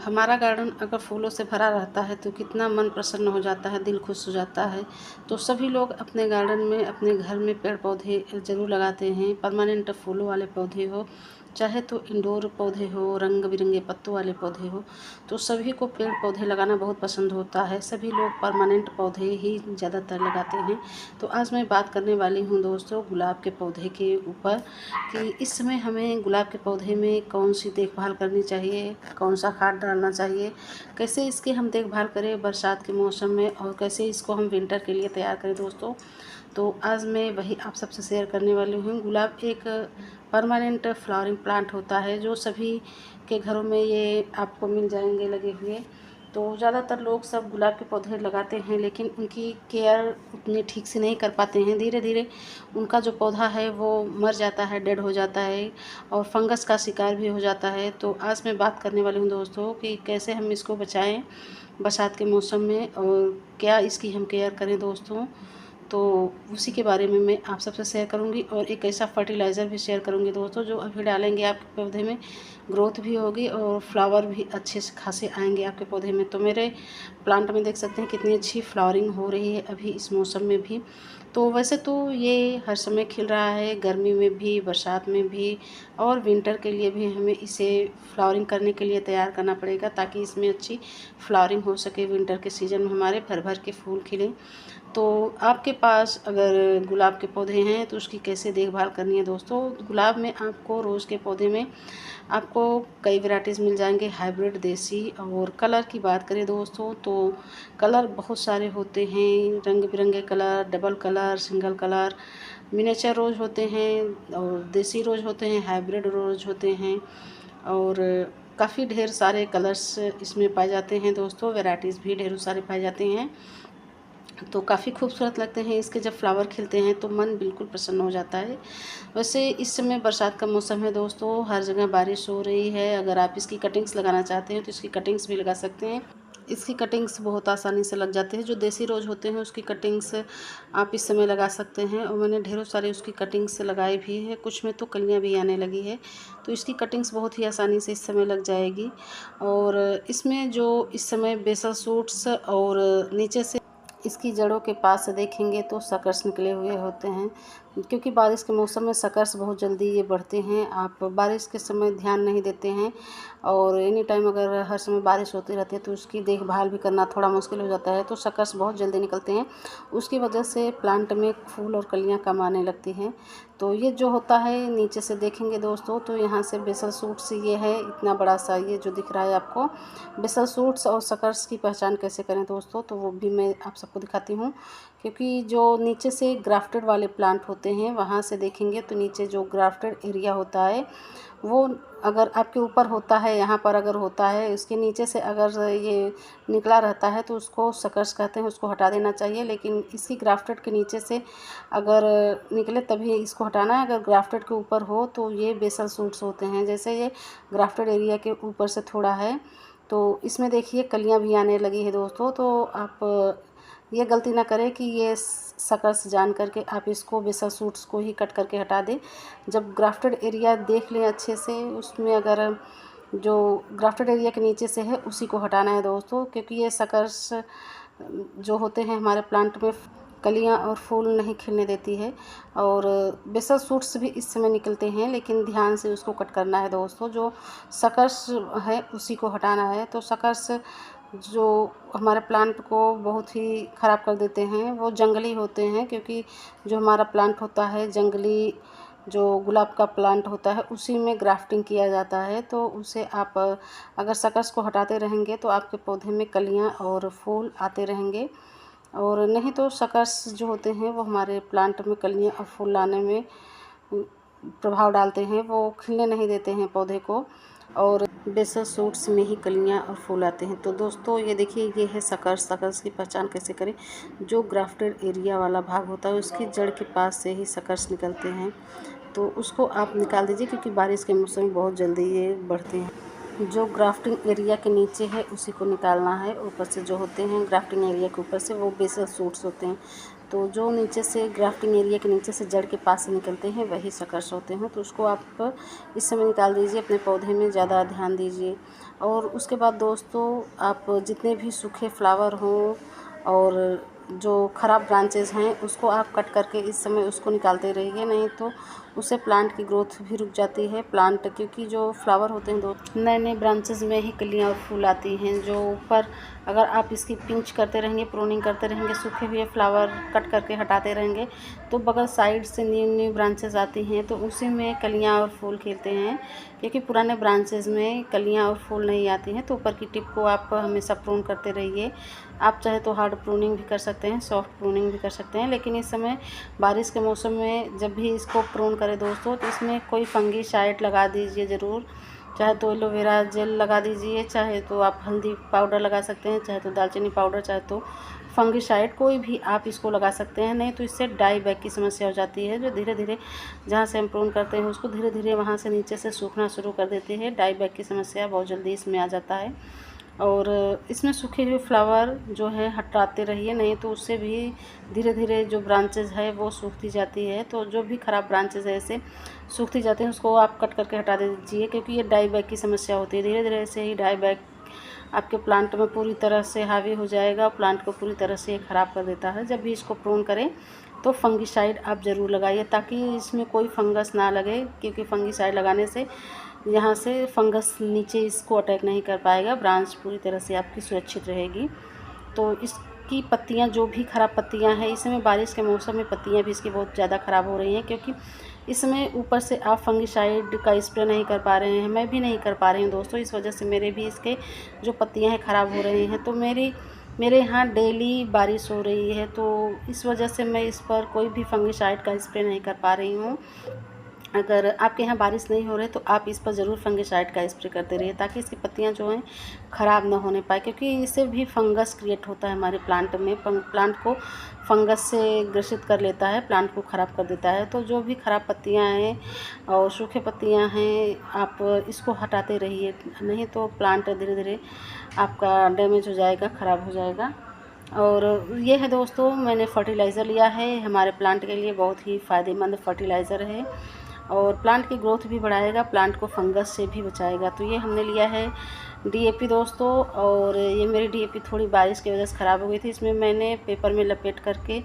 हमारा गार्डन अगर फूलों से भरा रहता है तो कितना मन प्रसन्न हो जाता है, दिल खुश हो जाता है। तो सभी लोग अपने गार्डन में, अपने घर में पेड़ पौधे ज़रूर लगाते हैं। परमानेंट फूलों वाले पौधे हो, चाहे तो इंडोर पौधे हो, रंग बिरंगे पत्तों वाले पौधे हो, तो सभी को पेड़ पौधे लगाना बहुत पसंद होता है। सभी लोग परमानेंट पौधे ही ज़्यादातर लगाते हैं। तो आज मैं बात करने वाली हूँ दोस्तों गुलाब के पौधे के ऊपर कि इस समय हमें गुलाब के पौधे में कौन सी देखभाल करनी चाहिए, कौन सा खाद डालना चाहिए, कैसे इसकी हम देखभाल करें बरसात के मौसम में, और कैसे इसको हम विंटर के लिए तैयार करें दोस्तों। तो आज मैं वही आप सबसे शेयर करने वाली हूँ। गुलाब एक परमानेंट फ्लावरिंग प्लांट होता है जो सभी के घरों में ये आपको मिल जाएंगे लगे हुए। तो ज़्यादातर लोग सब गुलाब के पौधे लगाते हैं, लेकिन उनकी केयर उतनी ठीक से नहीं कर पाते हैं। धीरे धीरे उनका जो पौधा है वो मर जाता है, डेड हो जाता है, और फंगस का शिकार भी हो जाता है। तो आज मैं बात करने वाली हूँ दोस्तों कि कैसे हम इसको बचाएं बरसात के मौसम में, और क्या इसकी हम केयर करें दोस्तों। तो उसी के बारे में मैं आप सबसे शेयर करूंगी, और एक ऐसा फर्टिलाइज़र भी शेयर करूंगी दोस्तों जो अभी डालेंगे आपके पौधे में ग्रोथ भी होगी और फ्लावर भी अच्छे से खासे आएंगे आपके पौधे में। तो मेरे प्लांट में देख सकते हैं कितनी अच्छी फ्लावरिंग हो रही है अभी इस मौसम में भी। तो वैसे तो ये हर समय खिल रहा है, गर्मी में भी, बरसात में भी, और विंटर के लिए भी हमें इसे फ्लावरिंग करने के लिए तैयार करना पड़ेगा ताकि इसमें अच्छी फ्लावरिंग हो सके। विंटर के सीज़न में हमारे भर भर के फूल खिलें। तो आपके पास अगर गुलाब के पौधे हैं तो उसकी कैसे देखभाल करनी है दोस्तों। गुलाब में आपको, रोज़ के पौधे में आपको कई वैरायटीज़ मिल जाएंगे, हाइब्रिड, देसी। और कलर की बात करें दोस्तों तो कलर बहुत सारे होते हैं, रंग बिरंगे colour, double colour, single colour, miniature rose होते हैं, और देसी रोज़ होते हैं, हाइब्रिड रोज़ होते हैं, और काफ़ी ढेर सारे कलर्स इसमें पाए जाते हैं दोस्तों। वैरायटीज़ भी ढेरों सारे पाए जाते हैं। तो काफ़ी खूबसूरत लगते हैं इसके जब फ्लावर खिलते हैं तो मन बिल्कुल प्रसन्न हो जाता है। वैसे इस समय बरसात का मौसम है दोस्तों, हर जगह बारिश हो रही है। अगर आप इसकी कटिंग्स लगाना चाहते हैं तो इसकी कटिंग्स भी लगा सकते हैं। इसकी कटिंग्स बहुत आसानी से लग जाते हैं। जो देसी रोज़ होते हैं उसकी कटिंग्स आप इस समय लगा सकते हैं, और मैंने ढेरों सारे उसकी कटिंग्स लगाई भी है। कुछ में तो कलियां भी आने लगी है, तो इसकी कटिंग्स बहुत ही आसानी से इस समय लग जाएगी। और इसमें जो इस समय बेसल सूट्स और नीचे से इसकी जड़ों के पास से देखेंगे तो सकर्स निकले हुए होते हैं, क्योंकि बारिश के मौसम में सकर्स बहुत जल्दी ये बढ़ते हैं। आप बारिश के समय ध्यान नहीं देते हैं, और एनी टाइम अगर हर समय बारिश होती रहती है तो उसकी देखभाल भी करना थोड़ा मुश्किल हो जाता है। तो सकर्स बहुत जल्दी निकलते हैं, उसकी वजह से प्लांट में फूल और कलियां कम आने लगती हैं। तो ये जो होता है, नीचे से देखेंगे दोस्तों तो यहाँ से बेसल सूट्स ये है, इतना बड़ा सा ये जो दिख रहा है आपको। बेसल सूट्स और सकर्स की पहचान कैसे करें दोस्तों, तो वो भी मैं आप सबको दिखाती हूँ। क्योंकि जो नीचे से ग्राफ्टेड वाले प्लांट होते हैं वहाँ से देखेंगे तो नीचे जो ग्राफ्टेड एरिया होता है वो अगर आपके ऊपर होता है, यहाँ पर अगर होता है, इसके नीचे से अगर ये निकला रहता है तो उसको सकर्स कहते हैं, उसको हटा देना चाहिए। लेकिन इसी ग्राफ्टेड के नीचे से अगर निकले तभी इसको हटाना है। अगर ग्राफ्टेड के ऊपर हो तो ये बेसल सूट्स होते हैं। जैसे ये ग्राफ्टेड एरिया के ऊपर से थोड़ा है तो इसमें देखिए कलियां भी आने लगी है दोस्तों। तो आप ये गलती ना करें कि ये सकर्स जान करके आप इसको बेसल सूट्स को ही कट करके हटा दें। जब ग्राफ्टेड एरिया देख लें अच्छे से, उसमें अगर जो ग्राफ्टेड एरिया के नीचे से है उसी को हटाना है दोस्तों, क्योंकि ये सकर्स जो होते हैं हमारे प्लांट में कलियां और फूल नहीं खिलने देती है। और बेसल सूट्स भी इस समय निकलते हैं, लेकिन ध्यान से उसको कट करना है दोस्तों। जो सकर्स है उसी को हटाना है। तो सकर्स जो हमारे प्लांट को बहुत ही ख़राब कर देते हैं वो जंगली होते हैं, क्योंकि जो हमारा प्लांट होता है जंगली, जो गुलाब का प्लांट होता है उसी में ग्राफ्टिंग किया जाता है। तो उसे आप अगर सकर्स को हटाते रहेंगे तो आपके पौधे में कलियां और फूल आते रहेंगे। और नहीं तो सकर्स जो होते हैं वो हमारे प्लांट में कलियां और फूल लाने में प्रभाव डालते हैं, वो खिलने नहीं देते हैं पौधे को, और बेसल सूट्स में ही कलियां और फूल आते हैं। तो दोस्तों ये देखिए, ये है सकर्स। सकर्स की पहचान कैसे करें। जो ग्राफ्टेड एरिया वाला भाग होता है उसकी जड़ के पास से ही सकर्स निकलते हैं, तो उसको आप निकाल दीजिए, क्योंकि बारिश के मौसम में बहुत जल्दी ये बढ़ते हैं। जो ग्राफ्टिंग एरिया के नीचे है उसी को निकालना है। ऊपर से जो होते हैं ग्राफ्टिंग एरिया के ऊपर से वो बेसल शूट्स होते हैं। तो जो नीचे से ग्राफ्टिंग एरिया के नीचे से जड़ के पास से निकलते हैं वही सकर्स होते हैं। तो उसको आप इस समय निकाल दीजिए, अपने पौधे में ज़्यादा ध्यान दीजिए। और उसके बाद दोस्तों आप जितने भी सूखे फ्लावर हों और जो ख़राब ब्रांचेज़ हैं उसको आप कट करके इस समय उसको निकालते रहिए, नहीं तो उससे प्लांट की ग्रोथ भी रुक जाती है। प्लांट क्योंकि जो फ्लावर होते हैं दो नए नए ब्रांचेज़ में ही कलियाँ और फूल आती हैं। जो ऊपर अगर आप इसकी पिंच करते रहेंगे, प्रूनिंग करते रहेंगे, सूखे हुए फ्लावर कट करके हटाते रहेंगे तो बगल साइड से न्यू न्यू ब्रांचेज़ आती हैं तो उसी में कलियाँ और फूल खिलते हैं। क्योंकि पुराने ब्रांचेज़ में कलियाँ और फूल नहीं आती हैं तो ऊपर की टिप को आप हमेशा प्रून करते रहिए। आप चाहे तो हार्ड प्रूनिंग भी कर सकते हैं, सॉफ्ट प्रूनिंग भी कर सकते हैं, लेकिन इस समय बारिश के मौसम में जब भी इसको प्रून करें दोस्तों तो इसमें कोई फंगीसाइड लगा दीजिए ज़रूर। चाहे तो एलोवेरा जेल लगा दीजिए, चाहे तो आप हल्दी पाउडर लगा सकते हैं, चाहे तो दालचीनी पाउडर, चाहे तो फंगीसाइड कोई भी आप इसको लगा सकते हैं। नहीं तो इससे डाई बैक की समस्या हो जाती है, जो धीरे धीरे जहाँ से हम प्रून करते हैं उसको धीरे धीरे वहाँ से नीचे से सूखना शुरू कर देती है। डाई बैक की समस्या बहुत जल्दी इसमें आ जाता है। और इसमें सूखे हुए फ्लावर जो है हटाते रहिए, नहीं तो उससे भी धीरे धीरे जो ब्रांचेज़ है वो सूखती जाती है। तो जो भी ख़राब ब्रांचेज़ है ऐसे सूखती जाती हैं उसको आप कट करके हटा दीजिए, क्योंकि ये डाई बैक की समस्या होती है। धीरे धीरे से ही डाई बैक आपके प्लांट में पूरी तरह से हावी हो जाएगा, प्लांट को पूरी तरह से ख़राब कर देता है। जब भी इसको प्रून करें तो फंगीसाइड आप ज़रूर लगाइए ताकि इसमें कोई फंगस ना लगे, क्योंकि फंगीसाइड लगाने से यहाँ से फंगस नीचे इसको अटैक नहीं कर पाएगा, ब्रांच पूरी तरह से आपकी सुरक्षित रहेगी। तो इसकी पत्तियाँ जो भी ख़राब पत्तियाँ हैं, इस समय बारिश के मौसम में पत्तियाँ भी इसकी बहुत ज़्यादा ख़राब हो रही हैं, क्योंकि इसमें ऊपर से आप फंगीसाइड का स्प्रे नहीं कर पा रहे हैं, मैं भी नहीं कर पा रही हूँ दोस्तों। इस वजह से मेरे भी इसके जो पत्तियाँ हैं ख़राब हो रही हैं। तो मेरे यहाँ डेली बारिश हो रही है, तो इस वजह से मैं इस पर कोई भी फंगीसाइड का स्प्रे नहीं कर पा रही हूँ। अगर आपके यहाँ बारिश नहीं हो रही तो आप इस पर ज़रूर फंगीसाइड का स्प्रे करते रहिए ताकि इसकी पत्तियाँ जो हैं ख़राब ना होने पाए, क्योंकि इससे भी फंगस क्रिएट होता है हमारे प्लांट में। प्लांट को फंगस से ग्रसित कर लेता है, प्लांट को ख़राब कर देता है। तो जो भी ख़राब पत्तियाँ हैं और सूखे पत्तियाँ हैं आप इसको हटाते रहिए, नहीं तो प्लांट धीरे धीरे आपका डैमेज हो जाएगा, ख़राब हो जाएगा। और ये है दोस्तों, मैंने फर्टिलाइज़र लिया है, हमारे प्लांट के लिए बहुत ही फ़ायदेमंद फर्टिलाइज़र है और प्लांट की ग्रोथ भी बढ़ाएगा, प्लांट को फंगस से भी बचाएगा। तो ये हमने लिया है डीएपी दोस्तों, और ये मेरी डीएपी थोड़ी बारिश की वजह से ख़राब हो गई थी। इसमें मैंने पेपर में लपेट करके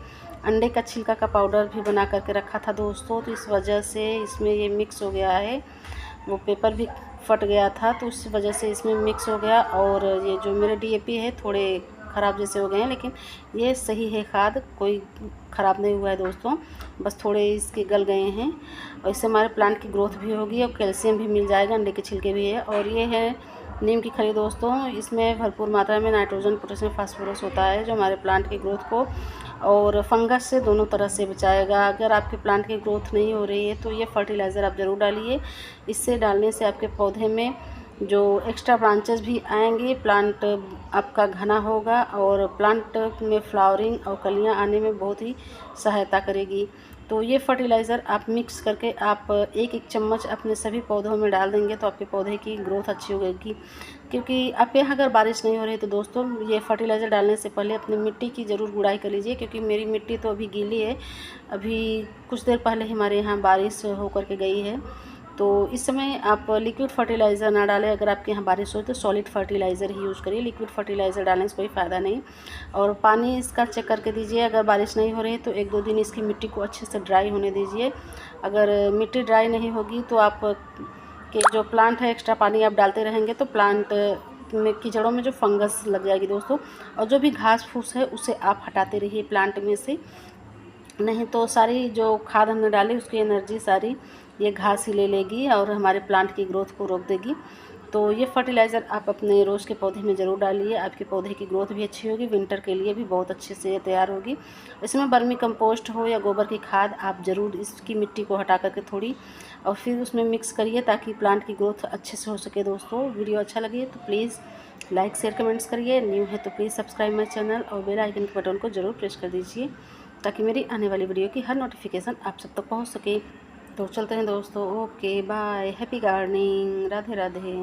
अंडे का छिलका का पाउडर भी बना करके रखा था दोस्तों, तो इस वजह से इसमें ये मिक्स हो गया है। वो पेपर भी फट गया था तो उस वजह से इसमें मिक्स हो गया, और ये जो मेरे डीएपी है थोड़े ख़राब जैसे हो गए हैं, लेकिन ये सही है खाद, कोई ख़राब नहीं हुआ है दोस्तों, बस थोड़े इसके गल गए हैं। और इससे हमारे प्लांट की ग्रोथ भी होगी और कैल्शियम भी मिल जाएगा, अंडे के छिलके भी है। और ये है नीम की खली दोस्तों, इसमें भरपूर मात्रा में नाइट्रोजन, पोटेशियम, फास्फोरस होता है जो हमारे प्लांट की ग्रोथ को और फंगस से दोनों तरह से बचाएगा। अगर आपके प्लांट की ग्रोथ नहीं हो रही है तो ये फर्टिलाइज़र आप ज़रूर डालिए। इससे डालने से आपके पौधे में जो एक्स्ट्रा ब्रांचेस भी आएंगे, प्लांट आपका घना होगा और प्लांट में फ्लावरिंग और कलियां आने में बहुत ही सहायता करेगी। तो ये फर्टिलाइज़र आप मिक्स करके आप एक एक चम्मच अपने सभी पौधों में डाल देंगे तो आपके पौधे की ग्रोथ अच्छी होगी। क्योंकि आपके यहाँ अगर बारिश नहीं हो रही तो दोस्तों ये फर्टिलाइज़र डालने से पहले अपनी मिट्टी की ज़रूर गुड़ाई कर लीजिए, क्योंकि मेरी मिट्टी तो अभी गीली है, अभी कुछ देर पहले ही हमारे यहाँ बारिश होकर के गई है। तो इस समय आप लिक्विड फर्टिलाइज़र ना डालें, अगर आपके यहाँ बारिश हो तो सॉलिड फर्टिलाइज़र ही यूज़ करिए, लिक्विड फर्टिलाइज़र डालने से कोई फ़ायदा नहीं। और पानी इसका चेक करके दीजिए, अगर बारिश नहीं हो रही है तो 1-2 दिन इसकी मिट्टी को अच्छे से ड्राई होने दीजिए। अगर मिट्टी ड्राई नहीं होगी तो आप के जो प्लांट है एक्स्ट्रा पानी आप डालते रहेंगे तो प्लांट में की जड़ों में जो फंगस लग जाएगी दोस्तों, और जो भी घास फूस है उसे आप हटाते रहिए प्लांट में से, नहीं तो सारी जो खाद हमने डाली उसकी एनर्जी सारी ये घास ही ले लेगी और हमारे प्लांट की ग्रोथ को रोक देगी। तो ये फर्टिलाइज़र आप अपने रोज़ के पौधे में ज़रूर डालिए, आपके पौधे की ग्रोथ भी अच्छी होगी, विंटर के लिए भी बहुत अच्छे से तैयार होगी। इसमें वर्मी कंपोस्ट हो या गोबर की खाद आप ज़रूर इसकी मिट्टी को हटा करके थोड़ी और फिर उसमें मिक्स करिए ताकि प्लांट की ग्रोथ अच्छे से हो सके। दोस्तों वीडियो अच्छा लगे तो प्लीज़ लाइक शेयर कमेंट्स करिए, न्यू है तो प्लीज़ सब्सक्राइब माई चैनल और बेल आइकन के बटन को ज़रूर प्रेस कर दीजिए ताकि मेरी आने वाली वीडियो की हर नोटिफिकेशन आप सब तक पहुंच सके। तो चलते हैं दोस्तों, okay bye, happy gardening, Radhe Radhe.